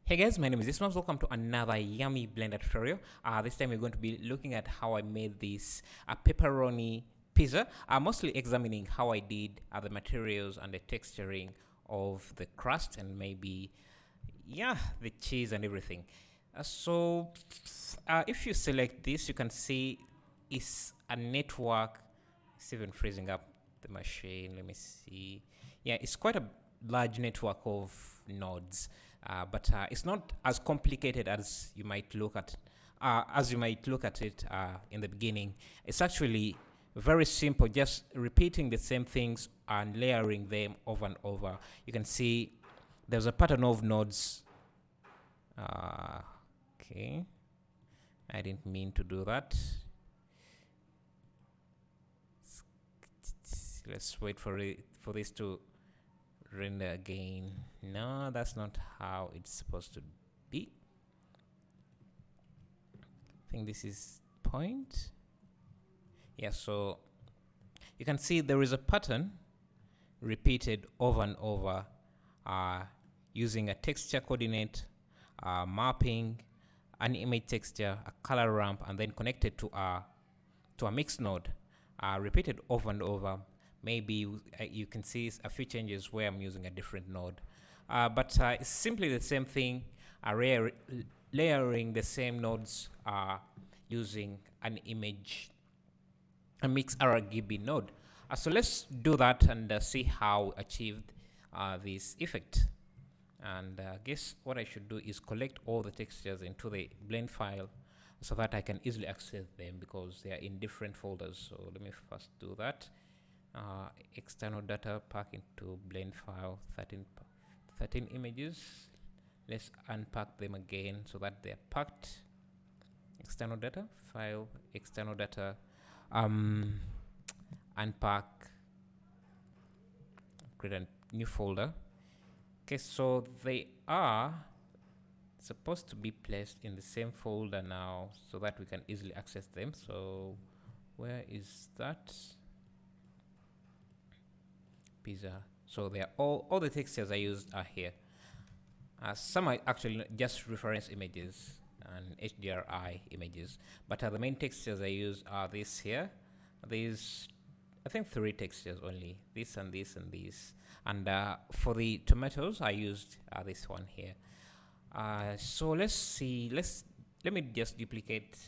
Hey guys, my name is Ismas. Welcome to another yummy blender tutorial. This time we're going to be looking at how I made this pepperoni pizza. Mostly examining how I did the materials and the texturing of the crust and maybe, yeah, the cheese and everything. If you select this, you can see it's a network. It's even freezing up the machine. Let me see. Yeah, it's quite a large network of nodes. But it's not as complicated as you might look at it in the beginning. It's actually very simple, just repeating the same things and layering them over and over. You can see there's a pattern of nodes. Okay, I didn't mean to do that. Let's wait for this to render again. No, that's not how it's supposed to be. I think this is point. Yeah, so you can see there is a pattern repeated over and over using a texture coordinate, mapping, an image texture, a color ramp, and then connected to a mix node, repeated over and over. Maybe you can see a few changes where I'm using a different node. But it's simply the same thing, layering the same nodes using an image, a mix RGB node. So let's do that and see how we achieved this effect. And guess what I should do is collect all the textures into the blend file so that I can easily access them because they are in different folders. So let me first do that. External data, pack into blend file, 13 images. Let's unpack them again so that they're packed. External data, file, external data, unpack, create a new folder. Okay, so they are supposed to be placed in the same folder now so that we can easily access them. So where is that? Pizza. So they are all the textures I used are here. Some are actually just reference images and HDRI images, but the main textures I use are these here. These, I think 3 textures only, this and this and this. And for the tomatoes, I used this one here. So let's see. Let me just duplicate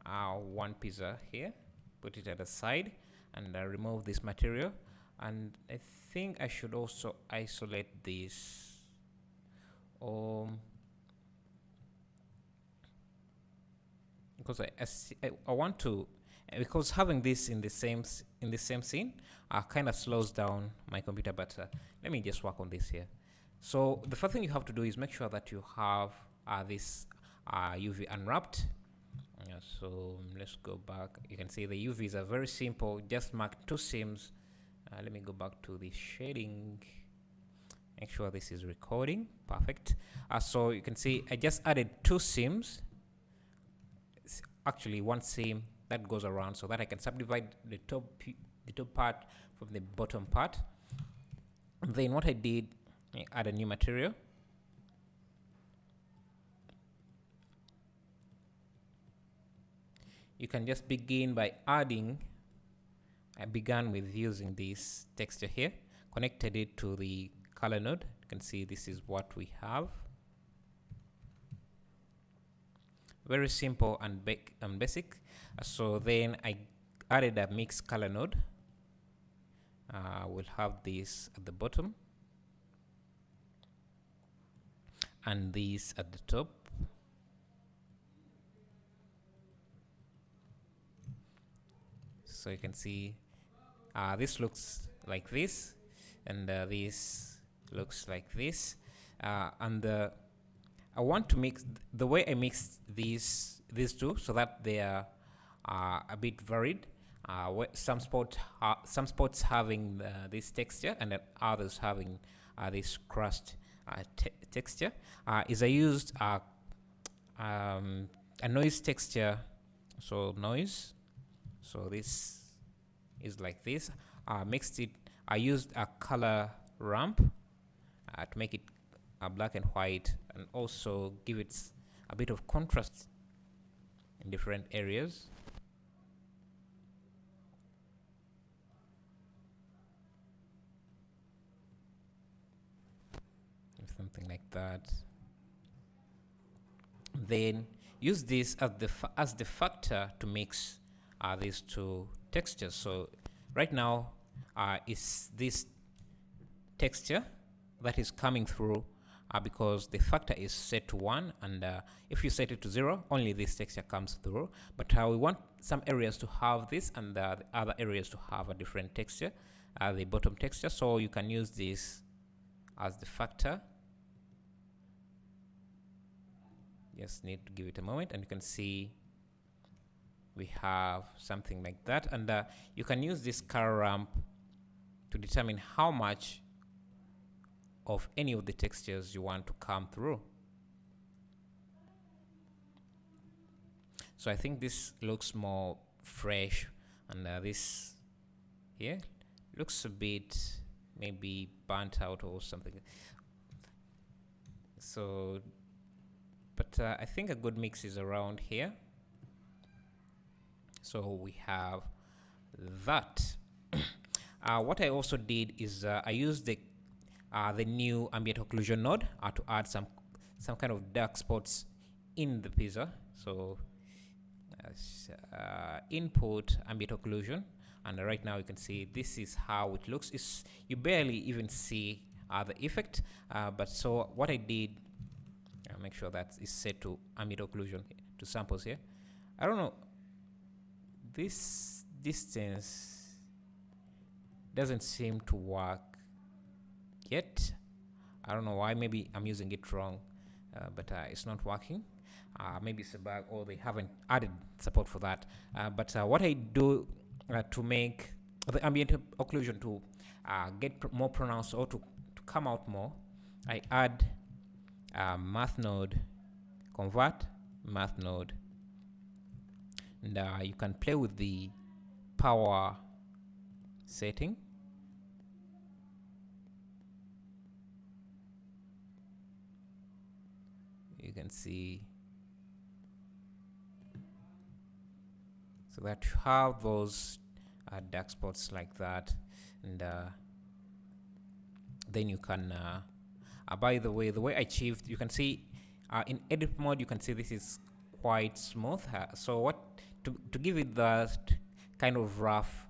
one pizza here, put it at the side, and remove this material. And I think I should also isolate this. Because I want to, because having this in the same scene kind of slows down my computer. But let me just work on this here. So the first thing you have to do is make sure that you have this UV unwrapped. So let's go back. You can see the UVs are very simple. Just mark 2 seams. Let me go back to the shading. Make sure this is recording. Perfect. So you can see I just added 2 seams. It's actually 1 seam that goes around so that I can subdivide the top part from the bottom part. And then what I did, I add a new material. You can just begin by adding. I began with using this texture here, connected it to the color node. You can see this is what we have. Very simple and basic. So then I added a mix color node. We'll have this at the bottom and this at the top. So you can see this looks like this, and this looks like this. And I want to mix the way I mixed these two so that they are a bit varied. Some spots having this texture and then others having this crust texture. Is I used a noise texture, so noise. So this is like this. Mixed it. I used a color ramp to make it black and white, and also give it a bit of contrast in different areas. Something like that. Then use this as the factor to mix these two textures. So right now is this texture that is coming through because the factor is set to 1, and if you set it to 0, only this texture comes through. But we want some areas to have this and the other areas to have a different texture, the bottom texture. So you can use this as the factor. Just need to give it a moment, and you can see we have something like that. And you can use this color ramp to determine how much of any of the textures you want to come through. So I think this looks more fresh, and this here looks a bit maybe burnt out or something. So but I think a good mix is around here. So we have that. What I also did is I used the new ambient occlusion node to add some kind of dark spots in the pizza. So input ambient occlusion, and right now you can see this is how it looks. You barely even see the effect, but so what I did, make sure that is set to ambient occlusion to samples here. I don't know, this distance doesn't seem to work yet. I don't know why. Maybe I'm using it wrong, but it's not working. Maybe it's a bug, or they haven't added support for that. But what I do to make the ambient occlusion to get more pronounced, or to come out more, I add math node, convert math node, and you can play with the power setting. You can see, so that you have those dark spots like that, and then you can by the way I achieved, you can see in edit mode, you can see this is quite smooth. So what to give it that kind of rough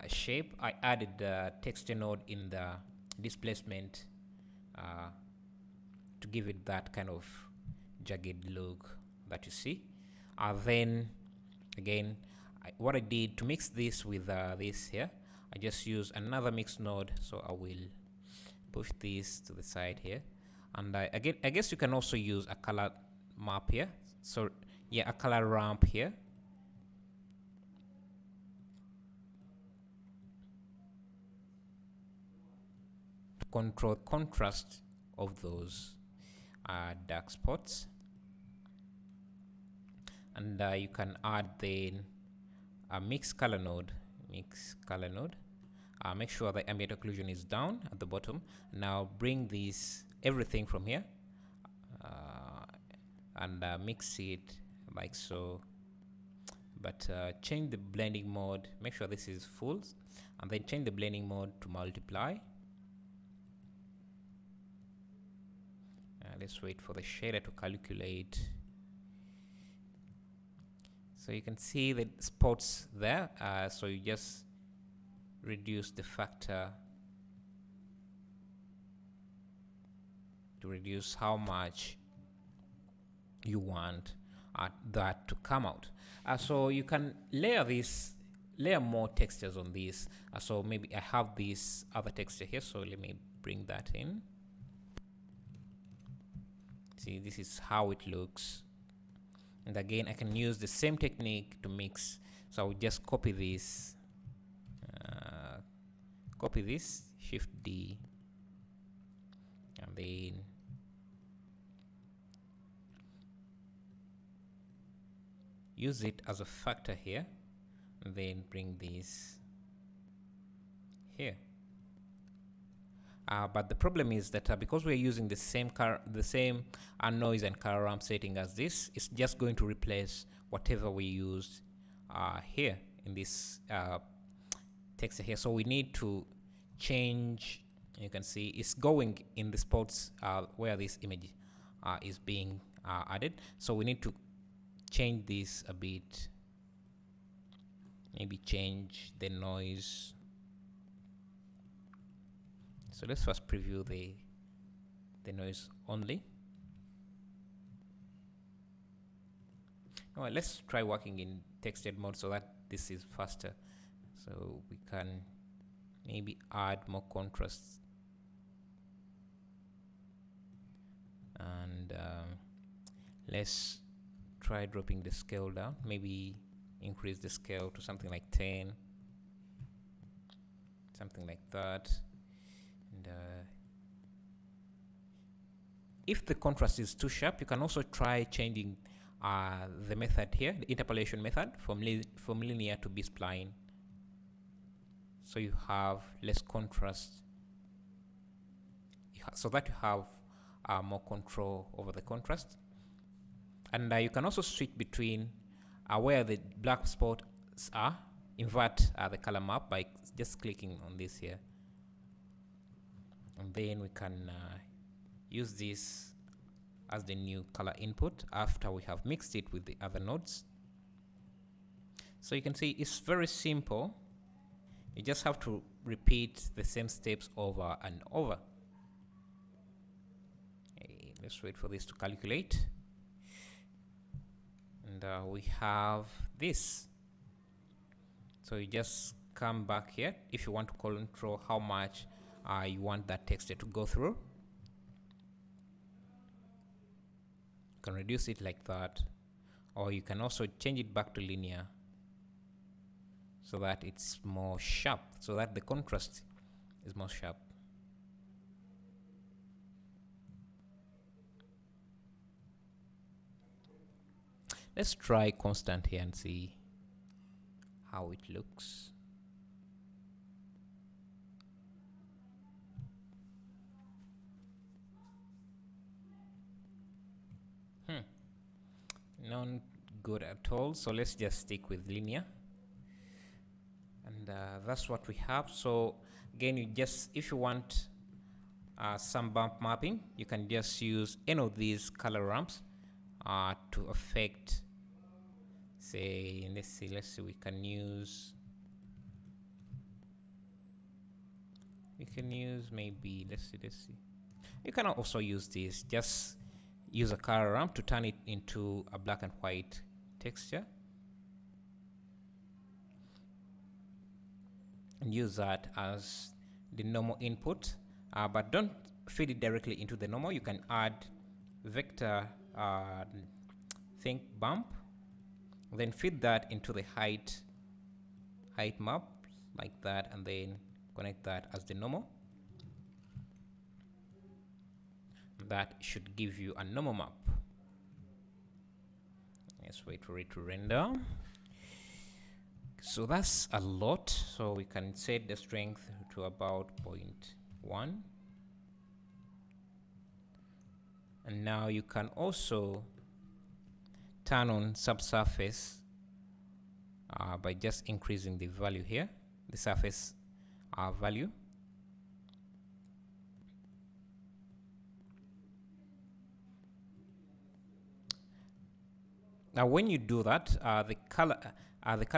shape, I added the texture node in the displacement to give it that kind of jagged look that you see. Then again, what I did to mix this with this here, I just use another mix node. So I will push this to the side here, and again, I guess you can also use a color map here. So yeah, a color ramp here. To control contrast of those dark spots, and you can add then a mix color node. Make sure the ambient occlusion is down at the bottom. Now bring everything from here and mix it like so, but change the blending mode. Make sure this is full, and then change the blending mode to multiply. Let's wait for the shader to calculate. So you can see the spots there. So you just reduce the factor to reduce how much you want that to come out. So you can layer more textures on this. So maybe I have this other texture here, so let me bring that in. See, this is how it looks. And again, I can use the same technique to mix. So I will just copy this, Shift D, and then use it as a factor here, and then bring this here. But the problem is that because we're using the same noise and color ramp setting as this, it's just going to replace whatever we used here in this text here. So we need to change. You can see it's going in the spots where this image is being added. So we need to change this a bit. Maybe change the noise. So let's first preview the noise only. Well, let's try working in textured mode so that this is faster. So we can maybe add more contrast. And let's try dropping the scale down. Maybe increase the scale to something like 10. Something like that. And if the contrast is too sharp, you can also try changing the method here, the interpolation method, from linear to B-spline. So you have less contrast, so that you have more control over the contrast. And you can also switch between where the black spots are, invert the color map by just clicking on this here. And then we can use this as the new color input after we have mixed it with the other nodes. So you can see it's very simple. You just have to repeat the same steps over and over. Okay, let's wait for this to calculate. And we have this. So you just come back here if you want to control how much you want that texture to go through. You can reduce it like that, or you can also change it back to linear so that it's more sharp, so that the contrast is more sharp. Let's try constant here and see how it looks. Not good at all, so let's just stick with linear. And that's what we have. So again, you just, if you want some bump mapping, you can just use any of these color ramps to affect, say, let's see, we can use maybe, let's see. You can also use this, just use a color ramp to turn it into a black and white texture. And use that as the normal input, but don't feed it directly into the normal. You can add vector think bump, then feed that into the height map like that, and then connect that as the normal. That should give you a normal map. Let's wait for it to render. So that's a lot. So we can set the strength to about 0.1. And now you can also turn on subsurface by just increasing the value here, the surface value. Now, when you do that, the color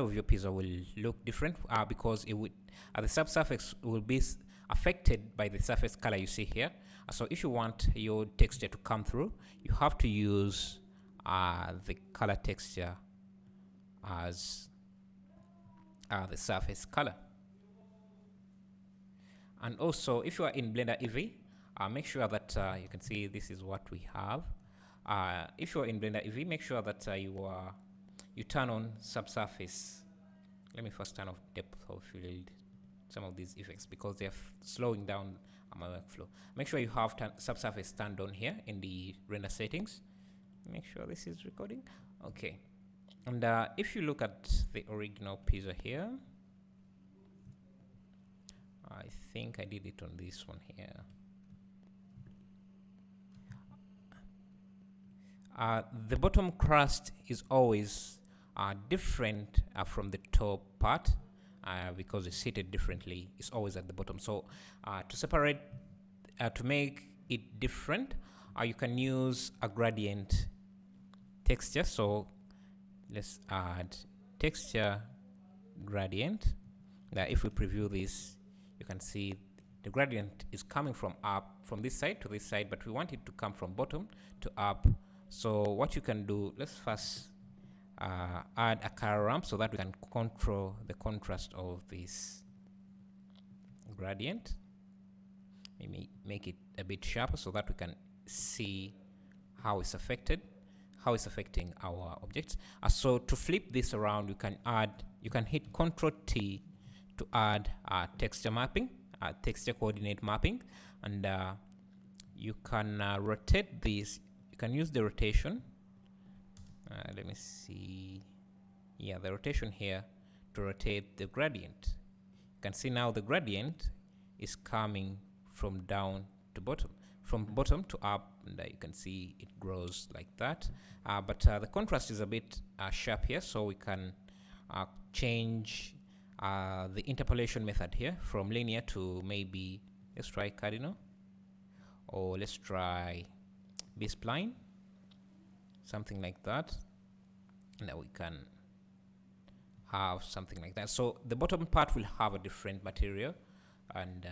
of your pizza will look different because it would the subsurface will be affected by the surface color you see here. So if you want your texture to come through, you have to use the color texture as the surface color. And also, if you are in Blender EV, make sure that you can see this is what we have. If you're in Blender EV, make sure that you turn on subsurface. Let me first turn off depth of field, some of these effects, because they're slowing down my workflow. Make sure you have subsurface turned on here in the render settings. Make sure this is recording. Okay. And if you look at the original pizza here, I think I did it on this one here. The bottom crust is always different from the top part because it's seated differently. It's always at the bottom. So to separate, to make it different, you can use a gradient texture. So let's add texture gradient. Now if we preview this, you can see the gradient is coming from up, from this side to this side, but we want it to come from bottom to up. So what you can do, let's first add a color ramp so that we can control the contrast of this gradient. Maybe make it a bit sharper so that we can see how it's affecting our objects. So to flip this around, you can hit Ctrl T to add texture mapping, texture coordinate mapping, and you can rotate this. You can use the rotation. Let me see. Yeah, the rotation here to rotate the gradient. You can see now the gradient is coming from down to bottom, from bottom to up, and you can see it grows like that. But the contrast is a bit sharp here, so we can change the interpolation method here from linear to maybe, let's try cardinal, or let's try B-spline, something like that, and then we can have something like that. So the bottom part will have a different material and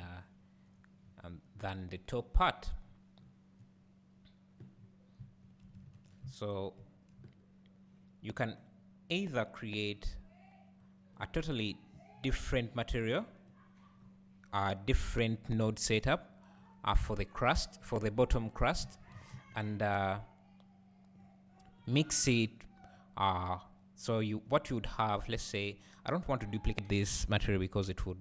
than the top part. So you can either create a totally different material, a different node setup for the crust, for the bottom crust, and mix it. So what you would have, let's say, I don't want to duplicate this material because it would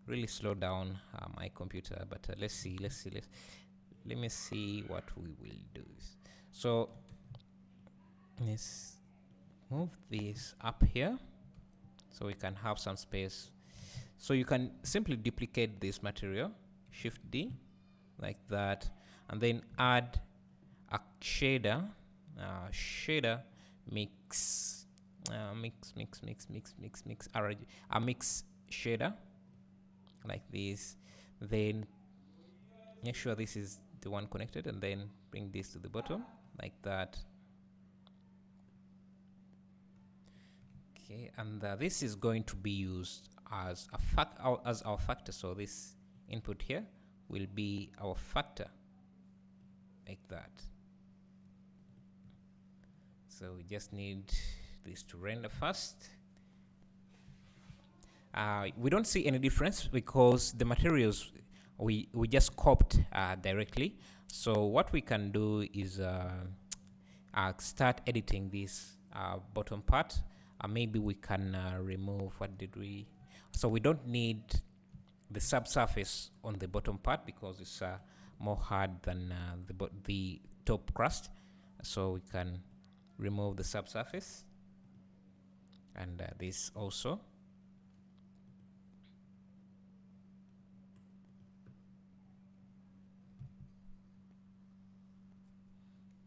really slow down my computer, but let me see what we will do. So let's move this up here so we can have some space. So you can simply duplicate this material, Shift D, like that, and then add a shader, mix shader like this. Then make sure this is the one connected, and then bring this to the bottom like that. Okay, and this is going to be used as our factor. So this input here will be our factor, like that. So we just need this to render first. We don't see any difference because the materials we just copied directly. So what we can do is start editing this bottom part. Maybe we can remove, what did we, so we don't need the subsurface on the bottom part because it's more hard than the top crust. So we can remove the subsurface, and this also.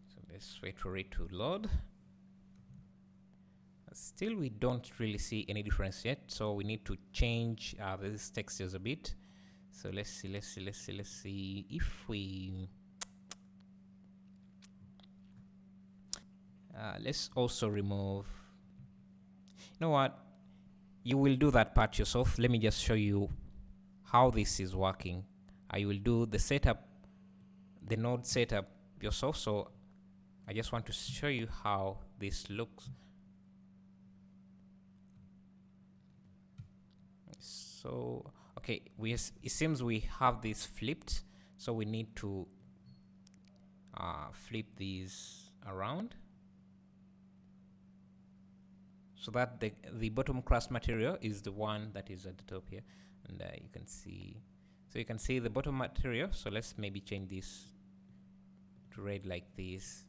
So let's wait for it to load. Still, we don't really see any difference yet, so we need to change these textures a bit. So let's see if we let's also remove, you know what, you will do that part yourself. Let me just show you how this is working. You will do the setup, the node setup yourself. So I just want to show you how this looks. So okay, it seems we have this flipped, so we need to flip these around so that the bottom crust material is the one that is at the top here, and you can see, so you can see the bottom material. So let's maybe change this to red like this,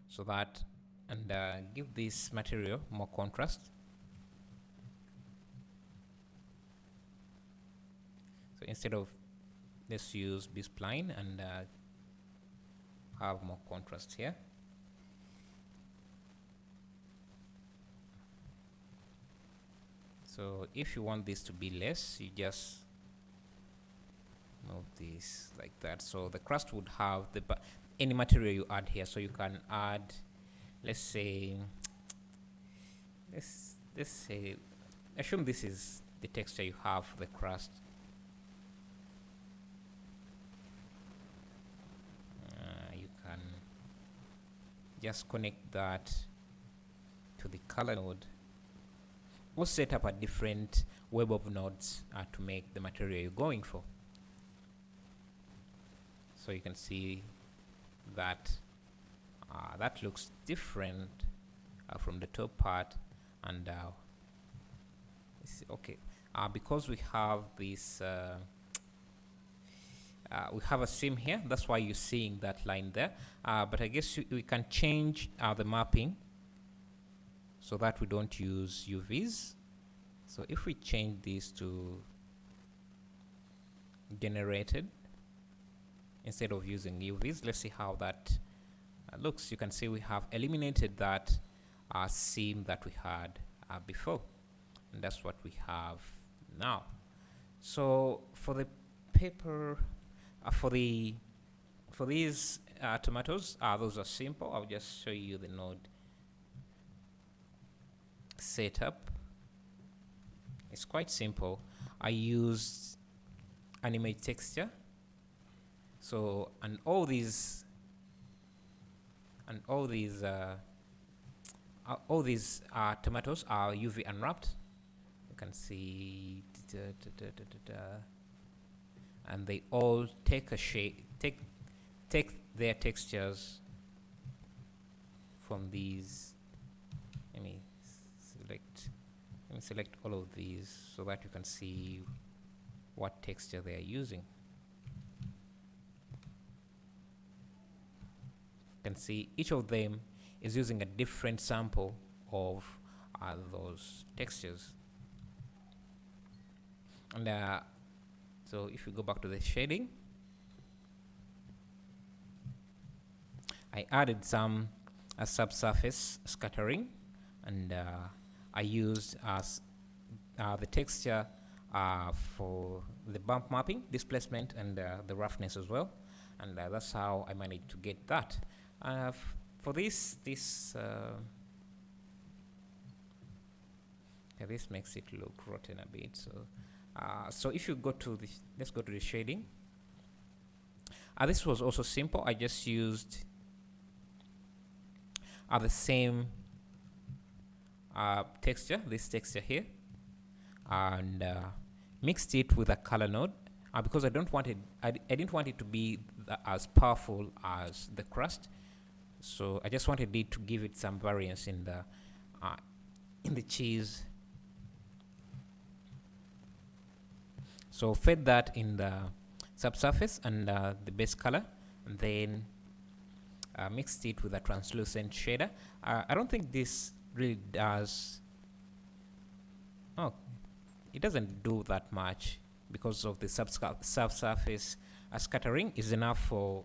so that, and give this material more contrast. So instead of, let's use B spline and have more contrast here. So if you want this to be less, you just move this like that. So the crust would have the any material you add here. So you can add, let's say, let's say, assume this is the texture you have for the crust. You can just connect that to the color node, or set up a different web of nodes to make the material you're going for. So you can see that that looks different from the top part, and okay, because we have this we have a seam here, that's why you're seeing that line there, but I guess we can change the mapping so that we don't use UVs. So if we change this to generated instead of using UVs, let's see how that looks. You can see we have eliminated that seam that we had before, and that's what we have now. So for the paper, for these tomatoes, those are simple. I'll just show you the node setup. It's quite simple. I used an image texture. So all these tomatoes are UV unwrapped. You can see, and they all take a shade, take their textures from these. Let me select all of these so that you can see what texture they are using. You can see each of them is using a different sample of those textures. And so if you go back to the shading, I added some subsurface scattering, and I used the texture for the bump mapping, displacement, and the roughness as well, and that's how I managed to get that. For this makes it look rotten a bit. So if you go to the, let's go to the shading. This was also simple. I just used the same texture, this texture here, and mixed it with a color node because I didn't want it to be as powerful as the crust. So I just wanted it to give it some variance in the cheese. So fed that in the subsurface and the base color, and then mixed it with a translucent shader. I don't think this really does. Oh, it doesn't do that much because of the subsurface scattering is enough for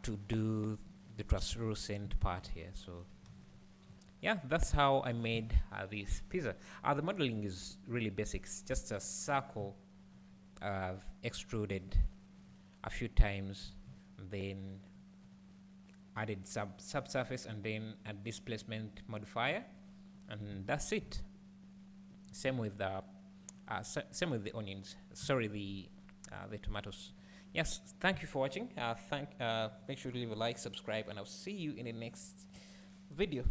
to do the translucent part here. So yeah, that's how I made this pizza. The modeling is really basic. It's just a circle extruded a few times, then added subsurface, and then a displacement modifier, and that's it. Same with the onions. Sorry, the tomatoes. Yes, thank you for watching. Make sure to leave a like, subscribe, and I'll see you in the next video.